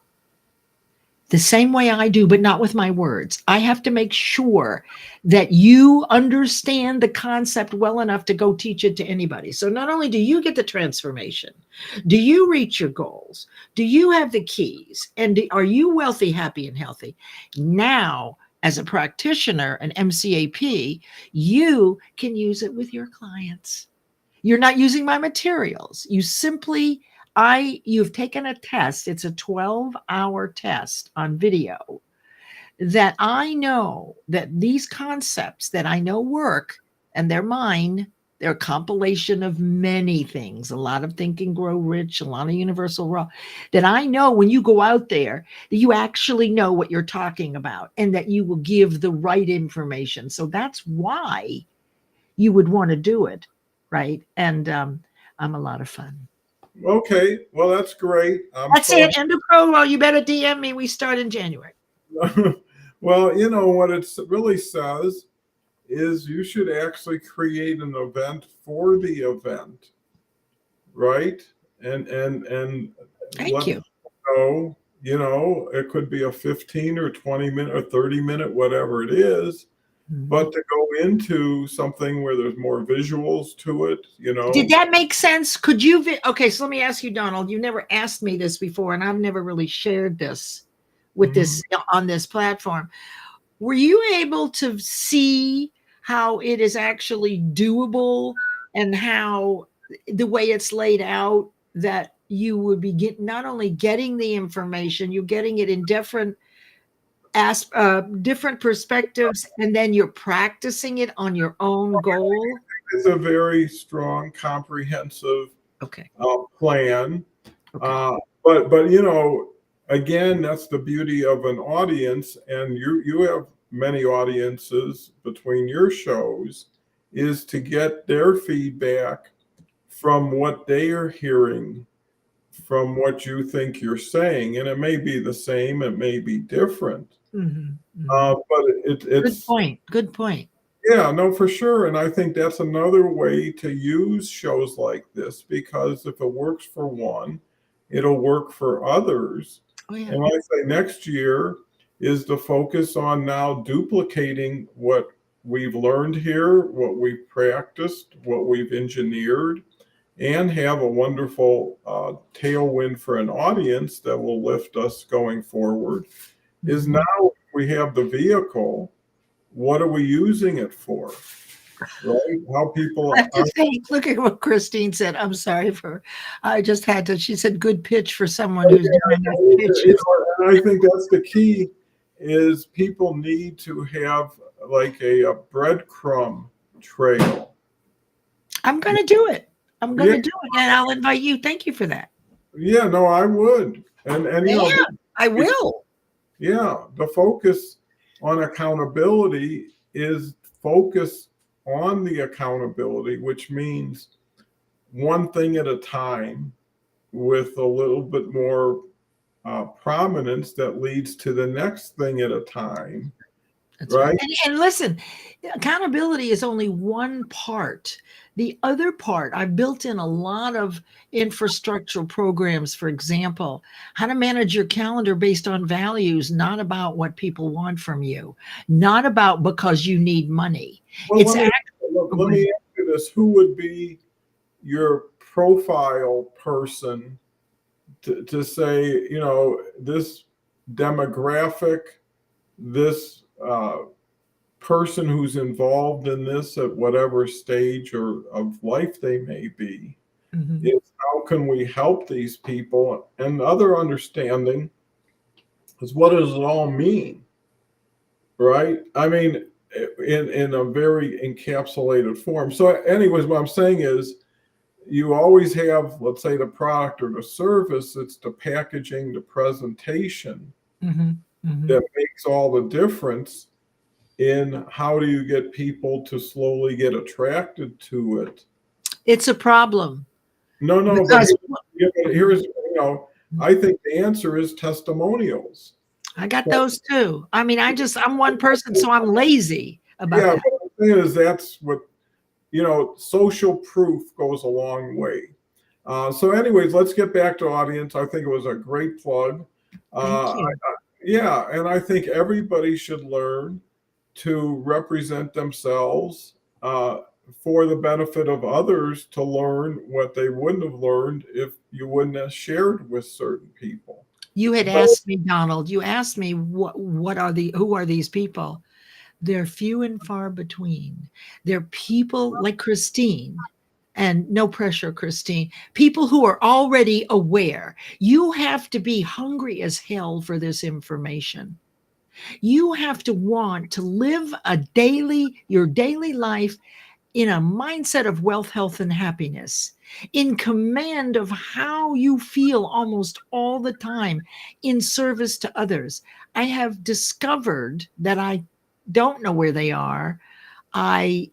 the same way I do, but not with my words. I have to make sure that you understand the concept well enough to go teach it to anybody. So not only do you get the transformation, do you reach your goals? Do you have the keys? And are you wealthy, happy, and healthy? Now, as a practitioner, an MCAP, you can use it with your clients. You're not using my materials. You simply you've taken a test. It's a 12-hour test on video that I know that these concepts that I know work, and they're mine. They're a compilation of many things, a lot of Think and Grow Rich, a lot of Universal Raw, that I know when you go out there that you actually know what you're talking about and that you will give the right information. So that's why you would want to do it, right? And I'm a lot of fun. Okay, well, that's great. That's it. End of promo. You better DM me. We start in January. Well, you know what it really says is you should actually create an event for the event, right? And Thank you. Know, you know, it could be a 15 or 20 minute or 30 minute, whatever it is. But to go into something where there's more visuals to it, you know. Did that make sense? Could you? Okay, so let me ask you, Donald. You never asked me this before, and I've never really shared this with this on this platform. Were you able to see how it is actually doable and how the way it's laid out that you would be not only getting the information, you're getting it in different perspectives, and then you're practicing it on your own goal? It's a very strong, comprehensive plan. Okay. But you know, again, that's the beauty of an audience, and you have many audiences between your shows, is to get their feedback from what they are hearing from what you think you're saying, and it may be the same, it may be different. But it's good point. Yeah, no, for sure. And I think that's another way to use shows like this, because if it works for one, it'll work for others. And like I say, next year is the focus on now duplicating what we've learned here, what we've practiced, what we've engineered, and have a wonderful tailwind for an audience that will lift us going forward. Is now we have the vehicle, what are we using it for? Right? How people look at what Christine said. I'm sorry I just had to. She said, good pitch for someone who's doing that pitch. You know, and I think that's the key, is people need to have like a breadcrumb trail. I'm going to do it. I'm going to do it, and I'll invite you. Thank you for that. Yeah, no, I would. And you know, I will. Yeah, the focus on accountability is focus on the accountability, which means one thing at a time with a little bit more prominence that leads to the next thing at a time. That's right. And listen, accountability is only one part. The other part, I've built in a lot of infrastructural programs, for example, how to manage your calendar based on values, not about what people want from you, not about because you need money. Well, let me ask you this. Who would be your profile person to say, you know, this demographic, this person who's involved in this at whatever stage or of life they may be, is how can we help these people? And the other understanding is, what does it all mean? Right? I mean, in a very encapsulated form. So anyways, what I'm saying is, you always have, let's say, the product or the service, it's the packaging, the presentation. Mhm. that makes all the difference in how do you get people to slowly get attracted to it. It's a problem No, no, but because here's, I think the answer is testimonials. I got So, those too. I mean, I'm one person, so I'm lazy about yeah, that. but the thing is, that's what, social proof goes a long way. So, anyways, let's get back to audience. I think it was a great plug. Thank Uh, you. yeah, and I think everybody should learn to represent themselves for the benefit of others to learn what they wouldn't have learned if you wouldn't have shared with certain people. You had But asked me, Donald, you asked me who are these people? They're few and far between. They're people like Christine, and no pressure, Christine, people who are already aware. You have to be hungry as hell for this information. You have to want to live your daily life in a mindset of wealth, health, and happiness, in command of how you feel almost all the time in service to others. I have discovered that I don't know where they are. I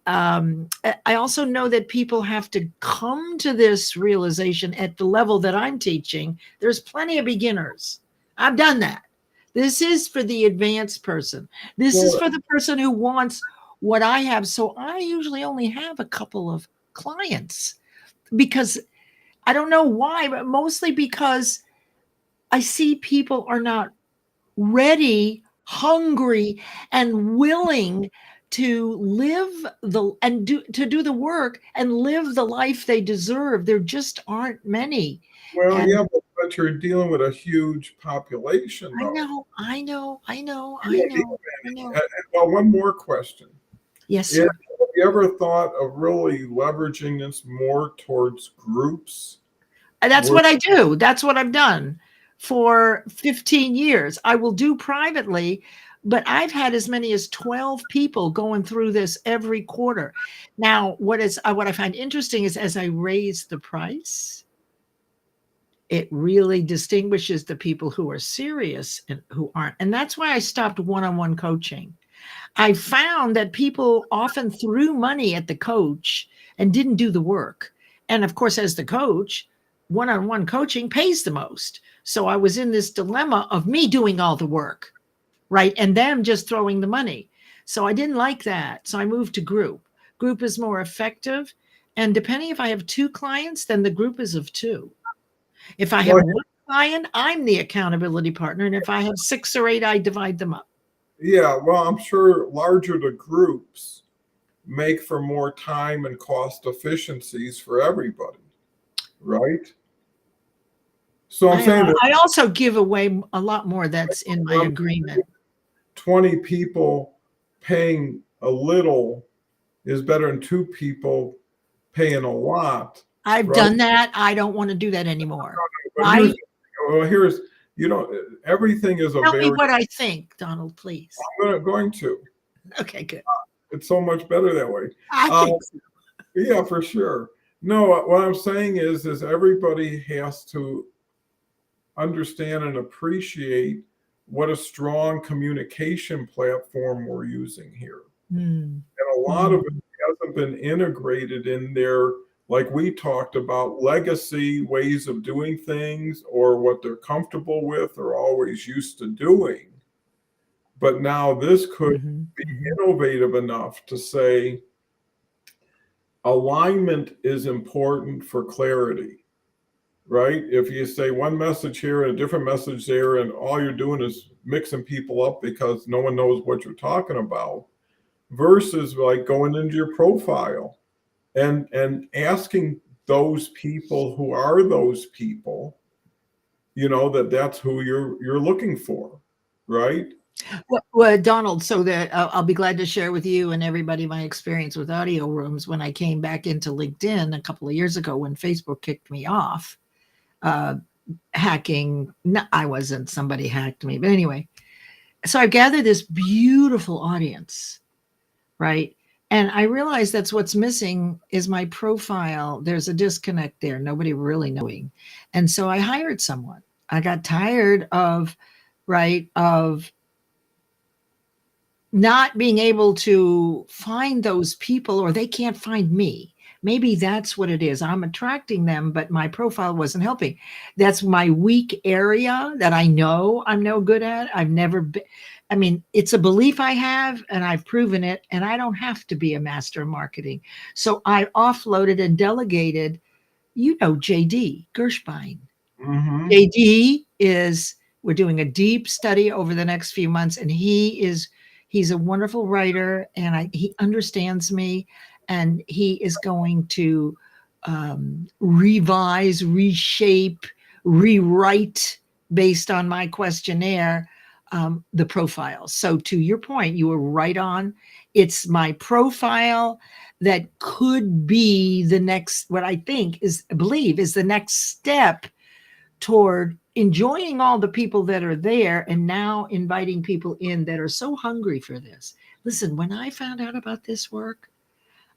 also know that people have to come to this realization at the level that I'm teaching. There's plenty of beginners. I've done that. This is for the advanced person. This is well, for the person who wants what I have. So I usually only have a couple of clients because I don't know why, but mostly because I see people are not ready, hungry, and willing to live do the work and live the life they deserve. There just aren't many. well, And yeah, but you're dealing with a huge population, I though. know, I know, I know, You I don't need know, I know. well, one more question. Yes, Have sir. you ever thought of really leveraging this more towards groups? That's Where, what I do. That's what I've done for 15 years. I will do privately, but I've had as many as 12 people going through this every quarter. Now, what I find interesting is as I raise the price, it really distinguishes the people who are serious and who aren't. And that's why I stopped one-on-one coaching. I found that people often threw money at the coach and didn't do the work. And of course, as the coach, one on one coaching pays the most. So I was in this dilemma of me doing all the work, right? And them just throwing the money. So I didn't like that. So I moved to group. Group is more effective. And depending if I have two clients, then the group is of two. If I have well, one client, I'm the accountability partner. And if I have 6 or 8, I divide them up. yeah, well, I'm sure larger the groups make for more time and cost efficiencies for everybody, right? So I'm saying that I also give away a lot more that's in my um, agreement. 20 people paying a little is better than two people paying a lot, I've right? done that. I don't want to do that anymore. But I here's everything is a tell me very what I think, Donald, please. going to. Okay, good. It's so much better that way. I Uh, think so. yeah, for sure. No, what I'm saying is everybody has to understand and appreciate what a strong communication platform we're using here. Mm, And a lot of it mm. hasn't been integrated in there, like we talked about, legacy ways of doing things or what they're comfortable with or always used to doing. But now this could Mhm, be mhm. innovative enough to say alignment is important for clarity, right? If you say one message here and a different message there, and all you're doing is mixing people up because no one knows what you're talking about, versus like going into your profile and asking those people who are those people, that's who you're looking for, right? Well, Donald, so that I'll be glad to share with you and everybody my experience with audio rooms when I came back into LinkedIn a couple of years ago when Facebook kicked me off. Uh, hacking, no, I wasn't, somebody hacked me. But anyway, so I gathered this beautiful audience, right? And I realized that's what's missing is my profile. There's a disconnect there, nobody really knowing. And so I hired someone. I got tired of, right, of not being able to find those people, or they can't find me. Maybe that's what it is. I'm attracting them, but my profile wasn't helping. That's my weak area that I know I'm no good at. I've never been, I mean, it's a belief I have and I've proven it, and I don't have to be a master of marketing. So I offloaded and delegated, JD Gershbein. Mm-hmm. JD is, we're doing a deep study over the next few months, and he's a wonderful writer, and he understands me, and he is going to revise, reshape, rewrite based on my questionnaire, the profile. So to your point, you were right on. It's my profile that could be the next, what I believe is the next step toward enjoying all the people that are there, and now inviting people in that are so hungry for this. Listen, when I found out about this work,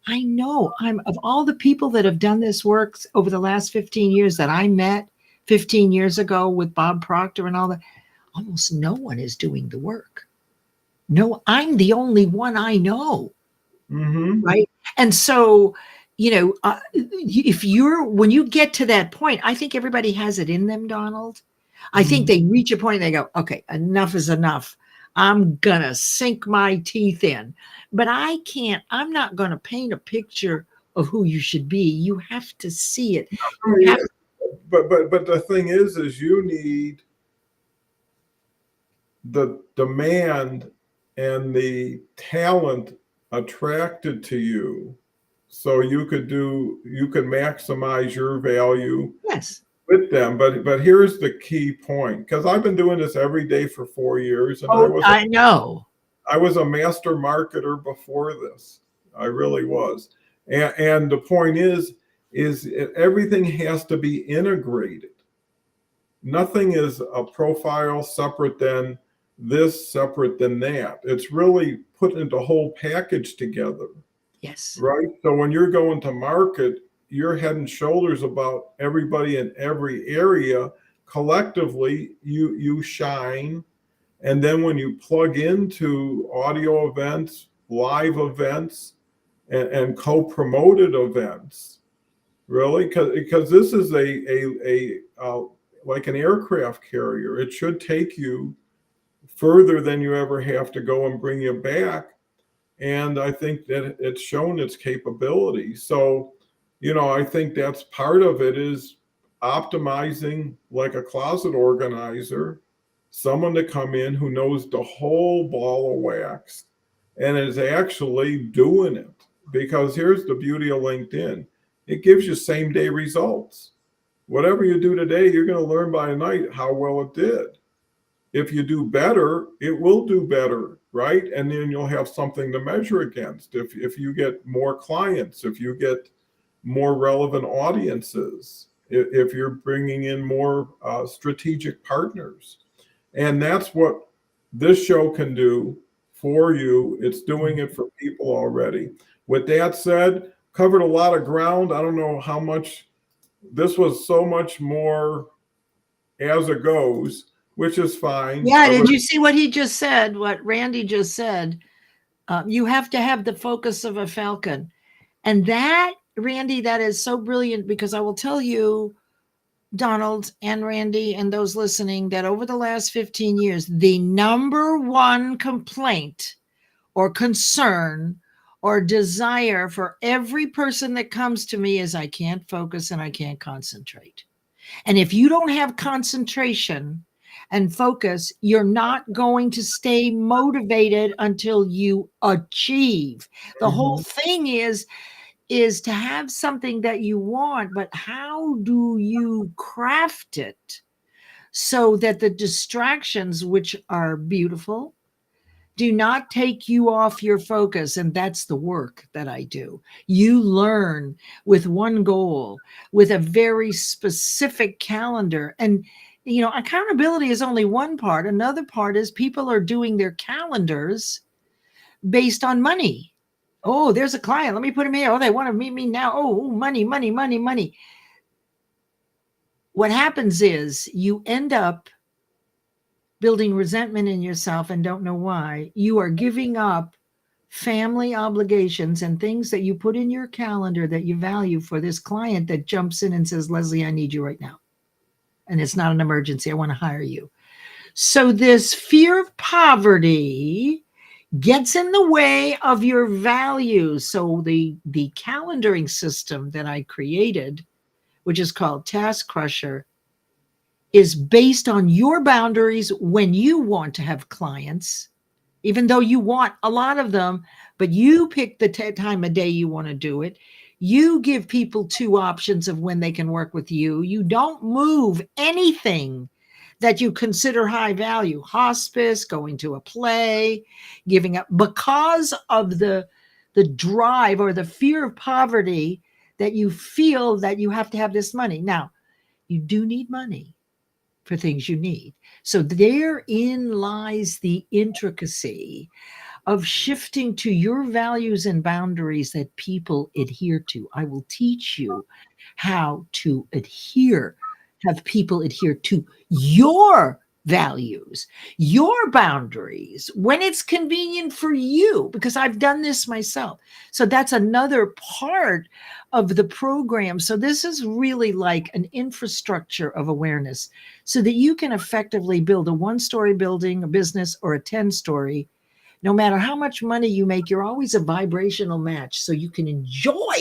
I know I'm of all the people that have done this work over the last 15 years that I met 15 years ago with Bob Proctor and all that, almost no one is doing the work. No, I'm the only one I know. Mm-hmm. Right. And so, when you get to that point, I think everybody has it in them, Donald. I think they reach a point and they go, okay, enough is enough. I'm going to sink my teeth in. But I'm not going to paint a picture of who you should be. You have to see it. But the thing is you need the demand and the talent attracted to you, so you could maximize your value. Yes. With them. But here's the key point, because I've been doing this every day for 4 years, and I know. I was a master marketer before this. I really was. And the point is everything has to be integrated. Nothing is a profile separate than this, separate than that. It's really put into a whole package together. Yes. Right. So when you're going to market, you're head and shoulders about everybody in every area. Collectively, you shine. And then when you plug into audio events, live events, and co-promoted events, really, because this is a like an aircraft carrier. It should take you further than you ever have to go and bring you back. And I think that it's shown its capability. So, I think that's part of it, is optimizing like a closet organizer, someone to come in who knows the whole ball of wax and is actually doing it. Because here's the beauty of LinkedIn. It gives you same day results. Whatever you do today, you're going to learn by night how well it did. If you do better, it will do better, right? And then you'll have something to measure against. If you get more clients, if you get more relevant audiences, if you're bringing in more strategic partners. And that's what this show can do for you. It's doing it for people already. With that said, covered a lot of ground. I don't know how much. This was so much more as it goes, which is fine. Yeah. Did you see what he just said? What Randy just said? You have to have the focus of a falcon. And that, Randy, that is so brilliant, because I will tell you, Donald and Randy and those listening, that over the last 15 years, the number one complaint or concern or desire for every person that comes to me is, I can't focus and I can't concentrate. And if you don't have concentration and focus, you're not going to stay motivated until you achieve. The whole thing is to have something that you want, but how do you craft it so that the distractions, which are beautiful, do not take you off your focus? And that's the work that I do. You learn with one goal, with a very specific calendar. And, accountability is only one part. Another part is people are doing their calendars based on money. Oh, there's a client. Let me put him here. Oh, they want to meet me now. Oh, money, money, money, money. What happens is you end up building resentment in yourself and don't know why, you are giving up family obligations and things that you put in your calendar that you value for this client that jumps in and says, Leslie, I need you right now. And it's not an emergency. I want to hire you. So this fear of poverty gets in the way of your values. So the calendaring system that I created, which is called Task Crusher, is based on your boundaries when you want to have clients, even though you want a lot of them, but you pick the time of day you want to do it. You give people 2 options of when they can work with you. You don't move anything that you consider high value, hospice, going to a play, giving up because of the drive or the fear of poverty that you feel that you have to have this money. Now, you do need money for things you need. So therein lies the intricacy of shifting to your values and boundaries that people adhere to. I will teach you how to have people adhere to your values, your boundaries when it's convenient for you, because I've done this myself. So that's another part of the program. So this is really like an infrastructure of awareness so that you can effectively build a 1-story building, a business, or a 10-story. No matter how much money you make, you're always a vibrational match. So you can enjoy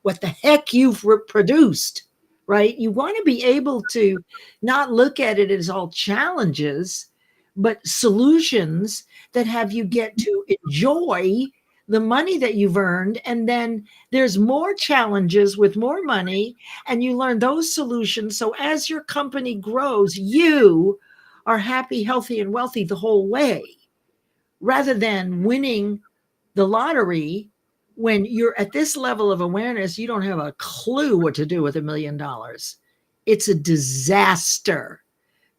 what the heck you've produced, right? You want to be able to not look at it as all challenges, but solutions that have you get to enjoy the money that you've earned. And then there's more challenges with more money, and you learn those solutions. So as your company grows, you are happy, healthy, and wealthy the whole way, rather than winning the lottery. When you're at this level of awareness, you don't have a clue what to do with $1 million. It's a disaster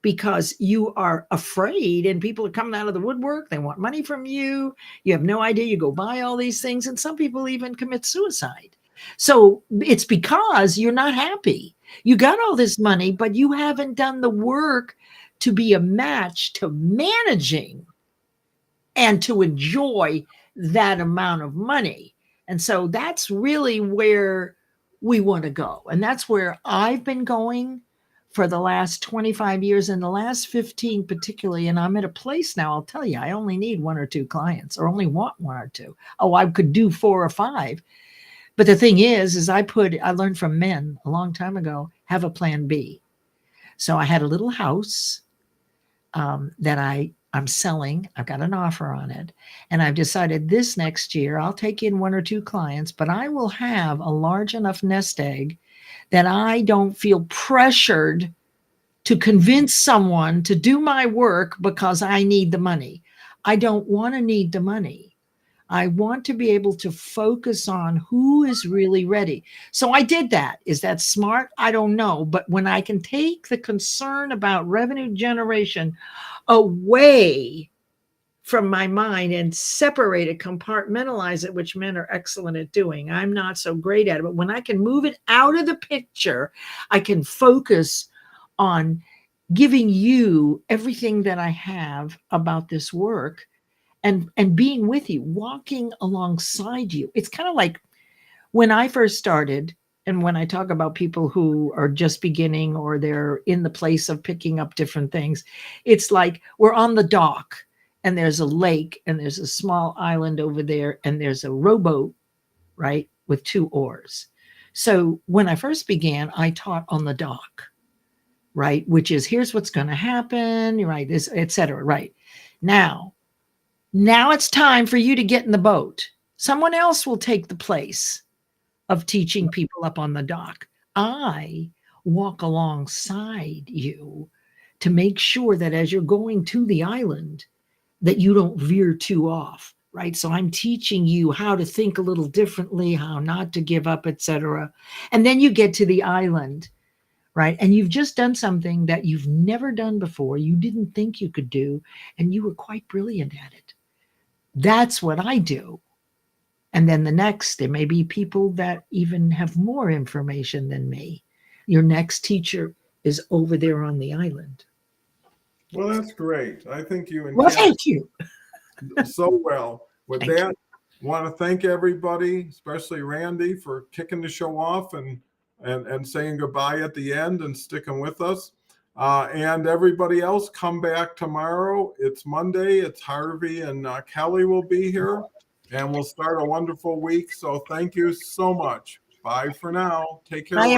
because you are afraid and people are coming out of the woodwork. They want money from you. You have no idea. You go buy all these things, and some people even commit suicide. So it's because you're not happy. You got all this money, but you haven't done the work to be a match to managing and to enjoy that amount of money. And so that's really where we want to go. And that's where I've been going for the last 25 years, and the last 15 particularly. And I'm at a place now, I'll tell you, I only need 1 or 2 clients, or only want 1 or 2. Oh, I could do 4 or 5. But the thing is I learned from men a long time ago, have a plan B. So I had a little house that I'm selling. I've got an offer on it. And I've decided this next year, I'll take in 1 or 2 clients, but I will have a large enough nest egg that I don't feel pressured to convince someone to do my work because I need the money. I don't want to need the money. I want to be able to focus on who is really ready. So I did that. Is that smart? I don't know. But when I can take the concern about revenue generation away from my mind and separate it, compartmentalize it, which men are excellent at doing. I'm not so great at it. But when I can move it out of the picture, I can focus on giving you everything that I have about this work and being with you, walking alongside you. It's kind of like when I first started, and when I talk about people who are just beginning or they're in the place of picking up different things, it's like we're on the dock and there's a lake and there's a small island over there and there's a rowboat, right, with 2 oars. So when I first began, I taught on the dock, right, which is here's what's going to happen, right, this, et cetera, right. Now it's time for you to get in the boat. Someone else will take the place of teaching people up on the dock. I walk alongside you to make sure that as you're going to the island, that you don't veer too off, right? So I'm teaching you how to think a little differently, how not to give up, etc. And then you get to the island, right? And you've just done something that you've never done before. You didn't think you could do, and you were quite brilliant at it. That's what I do. And then the next, there may be people that even have more information than me. Your next teacher is over there on the island. Well, that's great. I think you Well, encapsulated thank you. so well. With Thank that, want to thank everybody, especially Randy, for kicking the show off and saying goodbye at the end and sticking with us. And everybody else, come back tomorrow. It's Monday. It's Harvey and Kelly will be here, and we'll start a wonderful week. So thank you so much. Bye for now. Take care. Bye,